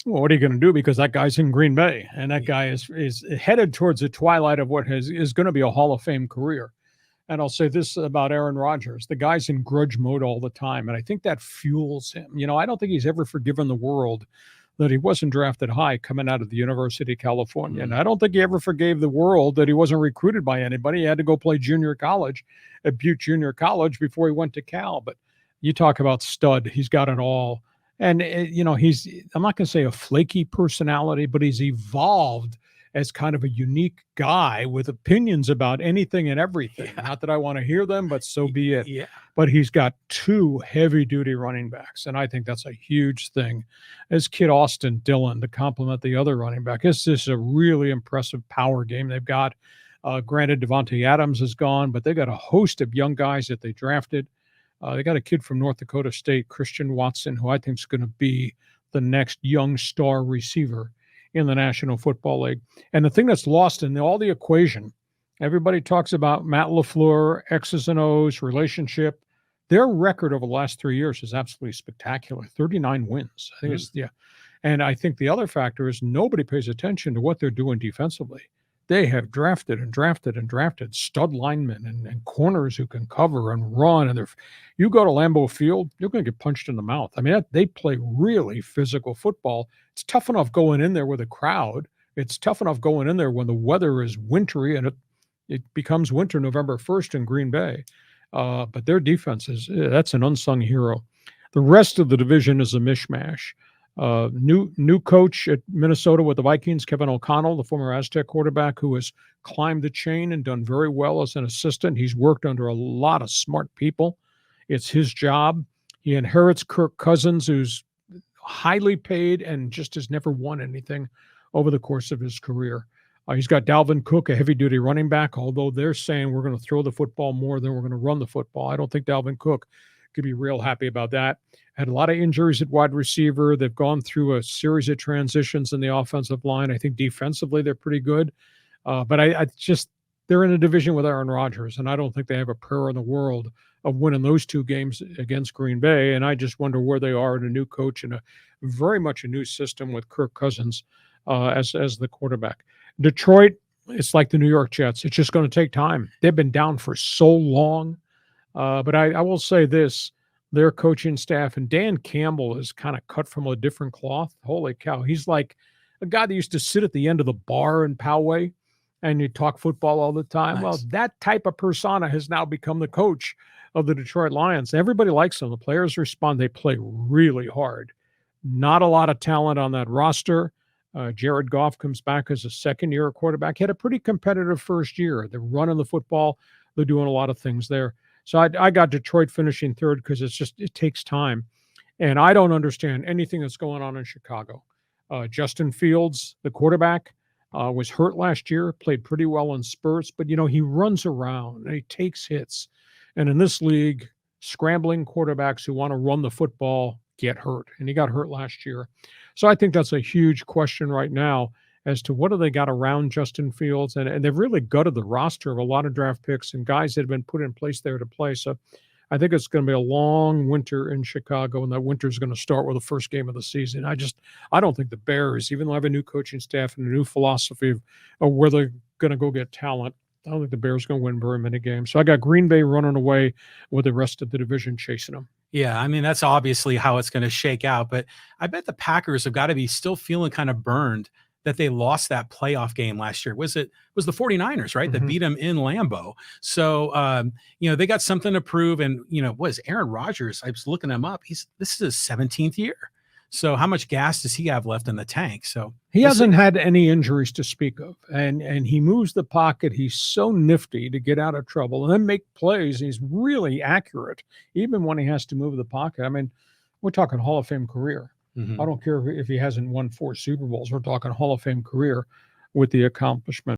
Well, what are you going to do? Because that guy's in Green Bay, and that guy is headed towards the twilight of what is going to be a Hall of Fame career. And I'll say this about Aaron Rodgers. The guy's in grudge mode all the time, and I think that fuels him. I don't think he's ever forgiven the world that he wasn't drafted high coming out of the University of California. And I don't think he ever forgave the world that he wasn't recruited by anybody. He had to go play junior college at Butte Junior College before he went to Cal. But you talk about stud. He's got it all. And, he's, I'm not going to say a flaky personality, but he's evolved as kind of a unique guy with opinions about anything and everything. Yeah. Not that I want to hear them, but so be it. Yeah. But he's got 2 heavy-duty running backs, and I think that's a huge thing. As kid Austin Dillon to complement the other running back. This is a really impressive power game they've got. Granted, Devontae Adams is gone, but they got a host of young guys that they drafted. They got a kid from North Dakota State, Christian Watson, who I think is going to be the next young star receiver in the National Football League. And the thing that's lost in all the equation, everybody talks about Matt LaFleur, X's and O's, relationship. Their record over the last 3 years is absolutely spectacular. 39 wins. I think it's, yeah. And I think the other factor is nobody pays attention to what they're doing defensively. They have drafted stud linemen and corners who can cover and run. And you go to Lambeau Field, you're going to get punched in the mouth. I mean, they play really physical football. It's tough enough going in there with a crowd. It's tough enough going in there when the weather is wintry, and it becomes winter November 1st in Green Bay. But their defense that's an unsung hero. The rest of the division is a mishmash. New coach at Minnesota with the Vikings, Kevin O'Connell, the former Aztec quarterback, who has climbed the chain and done very well as an assistant. He's worked under a lot of smart people. It's his job. He inherits Kirk Cousins, who's highly paid and just has never won anything over the course of his career. He's got Dalvin Cook, a heavy-duty running back, although they're saying we're going to throw the football more than we're going to run the football. I don't think Dalvin Cook could be real happy about that. Had a lot of injuries at wide receiver. They've gone through a series of transitions in the offensive line. I think defensively they're pretty good. But they're in a division with Aaron Rodgers, and I don't think they have a prayer in the world of winning those 2 games against Green Bay. And I just wonder where they are in a new coach and very much a new system with Kirk Cousins as the quarterback. Detroit, it's like the New York Jets. It's just going to take time. They've been down for so long. But I will say this, their coaching staff, and Dan Campbell is kind of cut from a different cloth. Holy cow. He's like a guy that used to sit at the end of the bar in Poway and you talk football all the time. Nice. Well, that type of persona has now become the coach of the Detroit Lions. Everybody likes them. The players respond. They play really hard. Not a lot of talent on that roster. Jared Goff comes back as a second-year quarterback. He had a pretty competitive first year. They're running the football. They're doing a lot of things there. So I got Detroit finishing third because it takes time. And I don't understand anything that's going on in Chicago. Justin Fields, the quarterback, was hurt last year, played pretty well in spurts, but, he runs around and he takes hits. And in this league, scrambling quarterbacks who want to run the football get hurt. And he got hurt last year. So I think that's a huge question right now as to what do they got around Justin Fields. And they've really gutted the roster of a lot of draft picks and guys that have been put in place there to play. So I think it's going to be a long winter in Chicago, and that winter is going to start with the first game of the season. I don't think the Bears, even though I have a new coaching staff and a new philosophy of where they're going to go get talent, I don't think the Bears are going to win very many games. So I got Green Bay running away with the rest of the division chasing them. Yeah, I mean, that's obviously how it's going to shake out. But I bet the Packers have got to be still feeling kind of burned that they lost that playoff game last year. Was the 49ers, right? That beat them in Lambeau. So, they got something to prove. And, was Aaron Rodgers, I was looking him up. This is his 17th year. So how much gas does he have left in the tank? So he hasn't had any injuries to speak of. And he moves the pocket. He's so nifty to get out of trouble and then make plays. He's really accurate, even when he has to move the pocket. I mean, we're talking Hall of Fame career. I don't care if he hasn't won 4 Super Bowls. We're talking Hall of Fame career with the accomplishment.